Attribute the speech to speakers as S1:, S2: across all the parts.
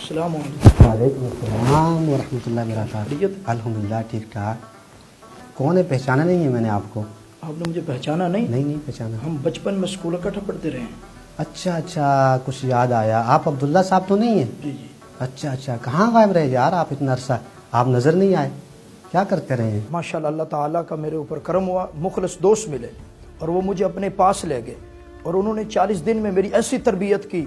S1: السلام علیکم۔
S2: وعلیکم السلام ورحمۃ اللہ وبرکاتہ۔
S1: خیریت؟
S2: الحمدللہ ٹھیک ٹھاک۔ کون ہے؟ پہچانا نہیں ہے میں نے آپ کو۔
S1: آپ نے مجھے پہچانا نہیں؟
S2: نہیں پہچانا۔
S1: ہم بچپن میں اسکول اکٹھا پڑھتے رہے ہیں۔
S2: اچھا کچھ یاد آیا۔ آپ عبداللہ صاحب تو نہیں ہیں؟
S1: جی جی۔
S2: اچھا کہاں غائب رہے یار آپ اتنا عرصہ؟ آپ نظر نہیں آئے، کیا کرتے رہے ہیں؟
S1: ماشاءاللہ اللہ تعالیٰ کا میرے اوپر کرم ہوا، مخلص دوست ملے اور وہ مجھے اپنے پاس لے گئے اور انہوں نے 40 دن میں میری ایسی تربیت کی،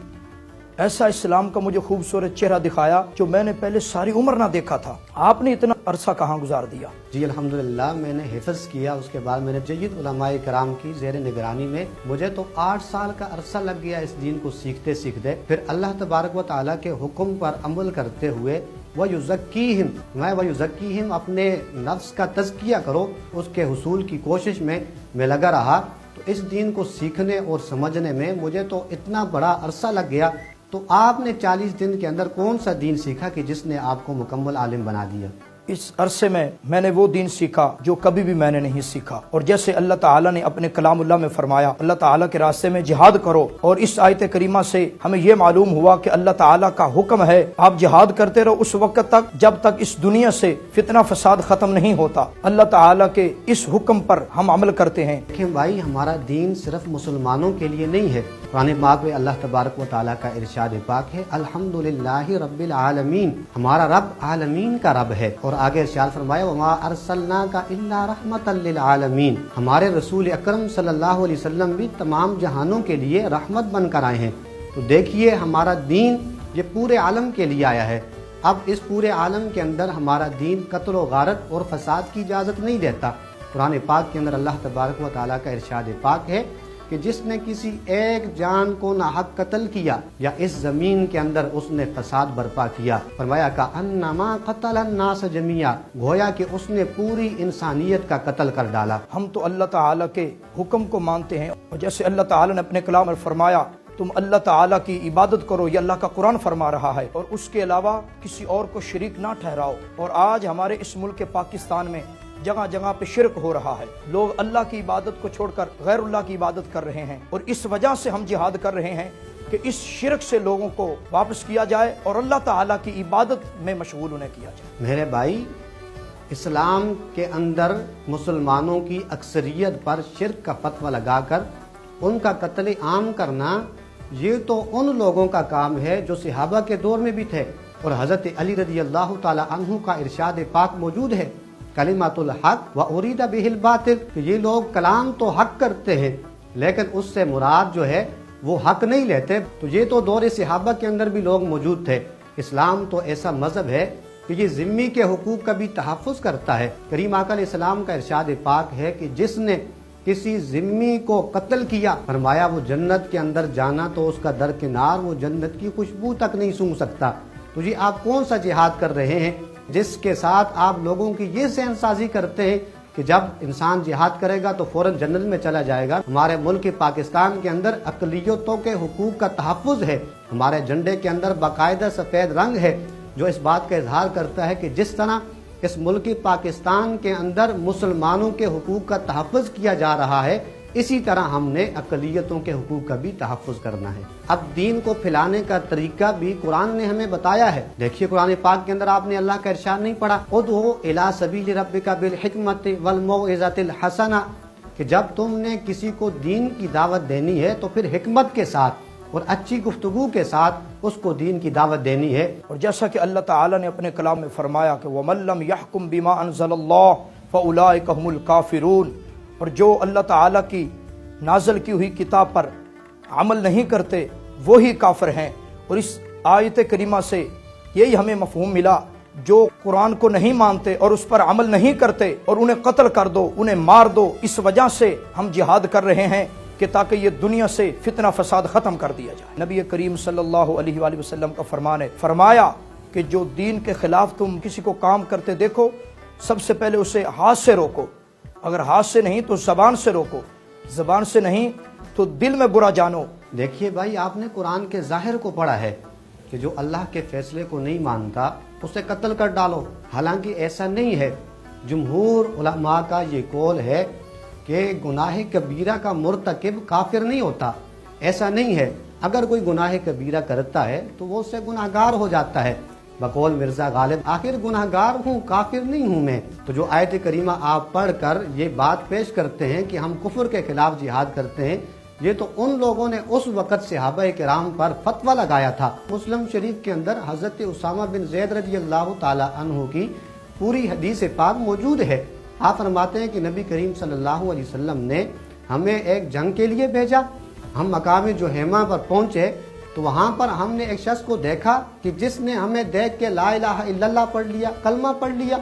S1: ایسا اسلام کا مجھے خوبصورت چہرہ دکھایا جو میں نے پہلے ساری عمر نہ دیکھا تھا۔ آپ نے اتنا عرصہ کہاں گزار دیا؟
S2: جی الحمدللہ میں نے حفظ کیا، اس کے بعد میں نے جید علماء کرام کی زیر نگرانی میں، مجھے تو 8 سال کا عرصہ لگ گیا اس دین کو سیکھتے سیکھتے۔ پھر اللہ تبارک و تعالیٰ کے حکم پر عمل کرتے ہوئے وَيُزَكِّيهِمْ اپنے نفس کا تزکیہ کرو، اس کے حصول کی کوشش میں لگا رہا۔ تو اس دین کو سیکھنے اور سمجھنے میں مجھے تو اتنا بڑا عرصہ لگ گیا۔ تو آپ نے 40 دن کے اندر کون سا دین سیکھا کہ جس نے آپ کو مکمل عالم بنا دیا؟
S1: اس عرصے میں نے وہ دین سیکھا جو کبھی بھی میں نے نہیں سیکھا، اور جیسے اللہ تعالیٰ نے اپنے کلام اللہ میں فرمایا اللہ تعالیٰ کے راستے میں جہاد کرو، اور اس آیت کریمہ سے ہمیں یہ معلوم ہوا کہ اللہ تعالیٰ کا حکم ہے آپ جہاد کرتے رہو اس وقت تک جب تک اس دنیا سے فتنہ فساد ختم نہیں ہوتا۔ اللہ تعالیٰ کے اس حکم پر ہم عمل کرتے ہیں۔
S2: دیکھیں بھائی، ہمارا دین صرف مسلمانوں کے لیے نہیں ہے۔ قرآن پاک میں اللہ تبارک و تعالیٰ کا ارشاد پاک ہے الحمدللہ رب العالمین، ہمارا رب عالمین کا رب ہے۔ اور آگے ارشاد فرمایا وما ارسلناک الا رحمتا للعالمین، ہمارے رسول اکرم صلی اللہ علیہ وسلم بھی تمام جہانوں کے لیے رحمت بن کر آئے ہیں۔ تو دیکھیے ہمارا دین یہ پورے عالم کے لیے آیا ہے۔ اب اس پورے عالم کے اندر ہمارا دین قتل و غارت اور فساد کی اجازت نہیں دیتا۔ قرآن پاک کے اندر اللہ تبارک و تعالیٰ کا ارشاد پاک ہے کہ جس نے کسی ایک جان کو ناحق قتل کیا یا اس زمین کے اندر اس نے فساد برپا کیا، فرمایا کہ انما قتل الناس جميعا، گویا کہ اس نے پوری انسانیت کا قتل کر ڈالا۔
S1: ہم تو اللہ تعالیٰ کے حکم کو مانتے ہیں، اور جیسے اللہ تعالیٰ نے اپنے کلام میں فرمایا تم اللہ تعالیٰ کی عبادت کرو، یہ اللہ کا قرآن فرما رہا ہے، اور اس کے علاوہ کسی اور کو شریک نہ ٹھہراؤ۔ اور آج ہمارے اس ملک پاکستان میں جگہ جگہ پہ شرک ہو رہا ہے، لوگ اللہ کی عبادت کو چھوڑ کر غیر اللہ کی عبادت کر رہے ہیں، اور اس وجہ سے ہم جہاد کر رہے ہیں کہ اس شرک سے لوگوں کو واپس کیا جائے اور اللہ تعالیٰ کی عبادت میں مشغول انہیں کیا جائے۔
S2: میرے بھائی، اسلام کے اندر مسلمانوں کی اکثریت پر شرک کا فتویٰ لگا کر ان کا قتل عام کرنا، یہ تو ان لوگوں کا کام ہے جو صحابہ کے دور میں بھی تھے، اور حضرت علی رضی اللہ تعالی عنہ کا ارشاد پاک موجود ہے کلمۃ الحق و ارید بہ الباطل، کہ یہ لوگ کلام تو حق کرتے ہیں لیکن اس سے مراد جو ہے وہ حق نہیں لیتے۔ تو یہ تو دور صحابہ کے اندر بھی لوگ موجود تھے۔ اسلام تو ایسا مذہب ہے کہ یہ ذمی کے حقوق کا بھی تحفظ کرتا ہے۔ کریم آقا علیہ السلام کا ارشاد پاک ہے کہ جس نے کسی ذمی کو قتل کیا، فرمایا وہ جنت کے اندر جانا تو اس کا درکنار وہ جنت کی خوشبو تک نہیں سونگھ سکتا۔ تو جی آپ کون سا جہاد کر رہے ہیں جس کے ساتھ آپ لوگوں کی یہ ذہن سازی کرتے ہیں کہ جب انسان جہاد کرے گا تو فوراً جنت میں چلا جائے گا؟ ہمارے ملک پاکستان کے اندر اقلیتوں کے حقوق کا تحفظ ہے، ہمارے جھنڈے کے اندر باقاعدہ سفید رنگ ہے جو اس بات کا اظہار کرتا ہے کہ جس طرح اس ملک پاکستان کے اندر مسلمانوں کے حقوق کا تحفظ کیا جا رہا ہے، اسی طرح ہم نے اقلیتوں کے حقوق کا بھی تحفظ کرنا ہے۔ اب دین کو پھیلانے کا طریقہ بھی قرآن نے ہمیں بتایا ہے۔ دیکھیے قرآن پاک کے اندر آپ نے اللہ کا ارشاد نہیں پڑھا ادعو الی سبیل ربک بالحکمت والموعظۃ الحسنہ، کہ جب تم نے کسی کو دین کی دعوت دینی ہے تو پھر حکمت کے ساتھ اور اچھی گفتگو کے ساتھ اس کو دین کی دعوت دینی ہے۔
S1: اور جیسا کہ اللہ تعالیٰ نے اپنے کلام میں فرمایا کہ وَمَن لَّمْ يَحْكُم بِمَا أَنزَلَ اللَّهُ فَأُولَٰئِكَ هُمُ الْكَافِرُونَ، اور جو اللہ تعالیٰ کی نازل کی ہوئی کتاب پر عمل نہیں کرتے وہی کافر ہیں۔ اور اس آیت کریمہ سے یہی ہمیں مفہوم ملا، جو قرآن کو نہیں مانتے اور اس پر عمل نہیں کرتے اور انہیں قتل کر دو، انہیں مار دو، اس وجہ سے ہم جہاد کر رہے ہیں کہ تاکہ یہ دنیا سے فتنہ فساد ختم کر دیا جائے۔ نبی کریم صلی اللہ علیہ وآلہ وسلم کا فرمان ہے، فرمایا کہ جو دین کے خلاف تم کسی کو کام کرتے دیکھو سب سے پہلے اسے ہاتھ سے روکو، اگر ہاتھ سے نہیں تو زبان سے روکو، زبان سے نہیں تو دل میں برا جانو۔
S2: دیکھیے بھائی، آپ نے قرآن کے ظاہر کو پڑھا ہے کہ جو اللہ کے فیصلے کو نہیں مانتا اسے قتل کر ڈالو، حالانکہ ایسا نہیں ہے۔ جمہور علماء کا یہ قول ہے کہ گناہ کبیرہ کا مرتکب کافر نہیں ہوتا، ایسا نہیں ہے۔ اگر کوئی گناہ کبیرہ کرتا ہے تو وہ اس سے گناہگار ہو جاتا ہے. بقول مرزا غالب آخر گناہگار ہوں، کافر نہیں ہوں میں. تو جو آیت کریمہ آپ پڑھ کر یہ بات پیش کرتے ہیں کہ ہم کفر کے خلاف جہاد کرتے ہیں، یہ تو ان لوگوں نے اس وقت صحابہ کرام پر فتویٰ لگایا تھا. مسلم شریف کے اندر حضرت اسامہ بن زید رضی اللہ تعالی عنہ کی پوری حدیث پاک موجود ہے. آپ فرماتے ہیں کہ نبی کریم صلی اللہ علیہ وسلم نے ہمیں ایک جنگ کے لیے بھیجا. ہم مقام جہیمہ پر پہنچے تو وہاں پر ہم نے ایک شخص کو دیکھا کہ جس نے ہمیں دیکھ کے لا الہ الا اللہ پڑھ لیا، کلمہ پڑھ لیا،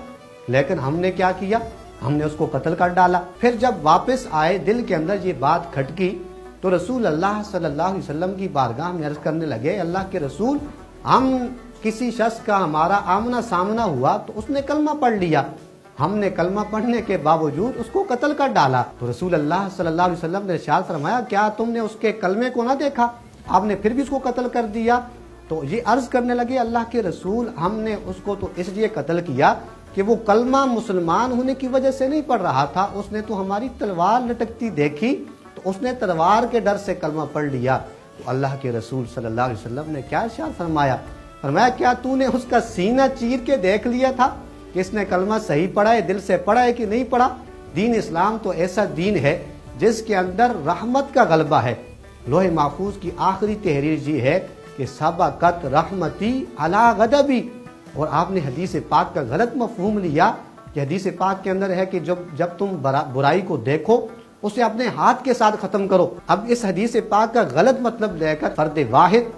S2: لیکن ہم نے کیا کیا؟ ہم نے اس کو قتل کر ڈالا. پھر جب واپس آئے دل کے اندر یہ بات کھٹکی تو رسول اللہ صلی اللہ علیہ وسلم کی بارگاہ میں عرض کرنے لگے، اللہ کے رسول، ہم کسی شخص کا ہمارا آمنا سامنا ہوا تو اس نے کلمہ پڑھ لیا، ہم نے کلمہ پڑھنے کے باوجود اس کو قتل کر ڈالا. تو رسول اللہ صلی اللہ علیہ وسلم نے ارشاد فرمایا، کیا تم نے اس کے کلمے کو نہ دیکھا؟ آپ نے پھر بھی اس کو قتل کر دیا. تو یہ عرض کرنے لگے، اللہ کے رسول، ہم نے اس کو تو اس لیے قتل کیا کہ وہ کلمہ مسلمان ہونے کی وجہ سے نہیں پڑھ رہا تھا، اس نے تو ہماری تلوار لٹکتی دیکھی تو اس نے تلوار کے ڈر سے کلمہ پڑھ لیا. تو اللہ کے رسول صلی اللہ علیہ وسلم نے کیا ارشاد فرمایا؟ فرمایا، کیا تو نے اس کا سینہ چیر کے دیکھ لیا تھا کہ اس نے کلمہ صحیح پڑھا ہے، دل سے پڑھا ہے کہ نہیں پڑھا؟ دین اسلام تو ایسا دین ہے جس کے اندر رحمت کا غلبہ ہے. لوح محفوظ کی آخری تحریر یہ ہے کہ سبقت رحمتی علی غضبی. اور آپ نے حدیث پاک کا غلط مفہوم لیا کہ حدیث پاک کے اندر ہے کہ جب تم برائی کو دیکھو اسے اپنے ہاتھ کے ساتھ ختم کرو. اب اس حدیث پاک کا غلط مطلب لے کر فرد واحد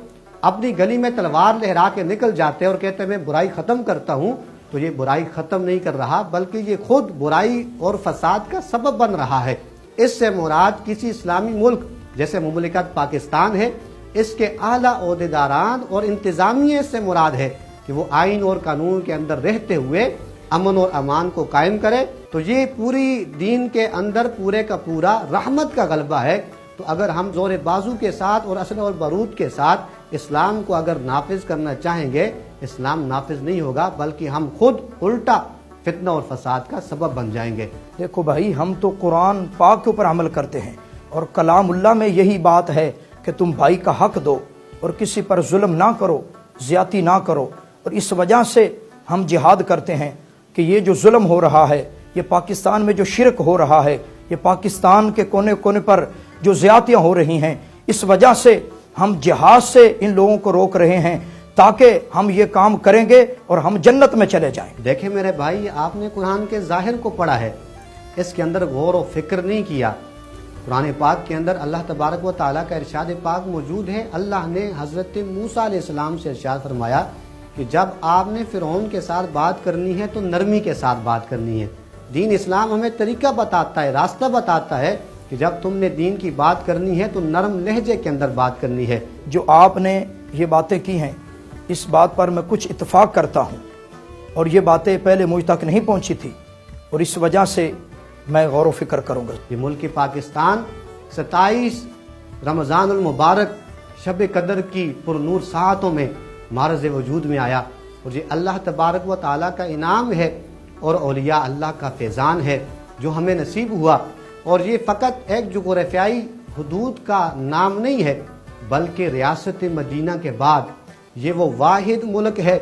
S2: اپنی گلی میں تلوار لہرا کے نکل جاتے اور کہتے ہیں میں برائی ختم کرتا ہوں، تو یہ برائی ختم نہیں کر رہا بلکہ یہ خود برائی اور فساد کا سبب بن رہا ہے. اس سے مراد کسی اسلامی ملک جیسے مملکت پاکستان ہے، اس کے اعلیٰ عہدیداران اور انتظامیہ سے مراد ہے کہ وہ آئین اور قانون کے اندر رہتے ہوئے امن اور امان کو قائم کرے. تو یہ پوری دین کے اندر پورے کا پورا رحمت کا غلبہ ہے. تو اگر ہم زور بازو کے ساتھ اور اسلحہ اور بارود کے ساتھ اسلام کو اگر نافذ کرنا چاہیں گے، اسلام نافذ نہیں ہوگا بلکہ ہم خود الٹا فتنہ اور فساد کا سبب بن جائیں گے.
S1: دیکھو بھائی، ہم تو قرآن پاک کے اوپر عمل کرتے ہیں اور کلام اللہ میں یہی بات ہے کہ تم بھائی کا حق دو اور کسی پر ظلم نہ کرو، زیادتی نہ کرو. اور اس وجہ سے ہم جہاد کرتے ہیں کہ یہ جو ظلم ہو رہا ہے، یہ پاکستان میں جو شرک ہو رہا ہے، یہ پاکستان کے کونے کونے پر جو زیادتیاں ہو رہی ہیں، اس وجہ سے ہم جہاد سے ان لوگوں کو روک رہے ہیں تاکہ ہم یہ کام کریں گے اور ہم جنت میں چلے جائیں.
S2: دیکھیں میرے بھائی، آپ نے قرآن کے ظاہر کو پڑھا ہے، اس کے اندر غور و فکر نہیں کیا. قرآن پاک کے اندر اللہ تبارک و تعالیٰ کا ارشاد پاک موجود ہے. اللہ نے حضرت موسیٰ علیہ السلام سے ارشاد فرمایا کہ جب آپ نے فرعون کے ساتھ بات کرنی ہے تو نرمی کے ساتھ بات کرنی ہے. دین اسلام ہمیں طریقہ بتاتا ہے، راستہ بتاتا ہے کہ جب تم نے دین کی بات کرنی ہے تو نرم لہجے کے اندر بات کرنی ہے.
S1: جو آپ نے یہ باتیں کی ہیں، اس بات پر میں کچھ اتفاق کرتا ہوں اور یہ باتیں پہلے مجھ تک نہیں پہنچی تھی اور اس وجہ سے میں غور و فکر کروں گا.
S2: یہ ملک پاکستان 27 رمضان المبارک شب قدر کی پرنور ساعتوں میں معرض وجود میں آیا اور یہ اللہ تبارک و تعالیٰ کا انعام ہے اور اولیاء اللہ کا فیضان ہے جو ہمیں نصیب ہوا. اور یہ فقط ایک جغرافیائی حدود کا نام نہیں ہے بلکہ ریاست مدینہ کے بعد یہ وہ واحد ملک ہے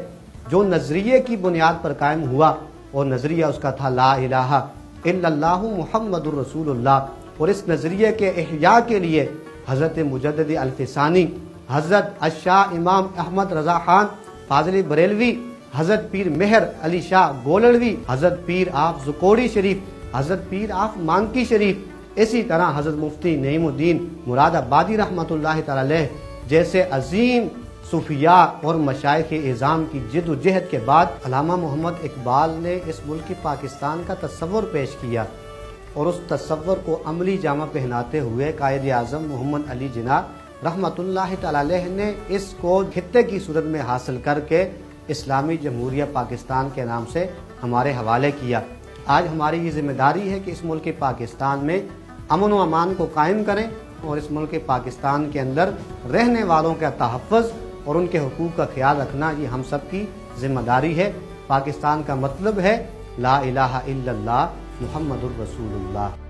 S2: جو نظریے کی بنیاد پر قائم ہوا اور نظریہ اس کا تھا لا الہ الا اللہ محمد الرسول اللہ. اور اس نظریے کے احیاء کے لیے حضرت مجدد الفسانی، حضرت الشاہ امام احمد رضا خان فاضلی بریلوی، حضرت پیر مہر علی شاہ گولڑوی، حضرت پیر آف زکوڑی شریف، حضرت پیر آف مانکی شریف، اسی طرح حضرت مفتی نعیم الدین مراد آبادی رحمۃ اللہ تعالی علیہ جیسے عظیم صوفیاء اور مشائخ اعظام کی جد و جہد کے بعد علامہ محمد اقبال نے اس ملک پاکستان کا تصور پیش کیا اور اس تصور کو عملی جامہ پہناتے ہوئے قائد اعظم محمد علی جناح رحمۃ اللہ تعالی علیہ نے اس کو خطے کی صورت میں حاصل کر کے اسلامی جمہوریہ پاکستان کے نام سے ہمارے حوالے کیا. آج ہماری یہ ذمہ داری ہے کہ اس ملک پاکستان میں امن و امان کو قائم کریں اور اس ملک پاکستان کے اندر رہنے والوں کا تحفظ اور ان کے حقوق کا خیال رکھنا یہ ہم سب کی ذمہ داری ہے. پاکستان کا مطلب ہے لا الہ الا اللہ محمد الرسول اللہ.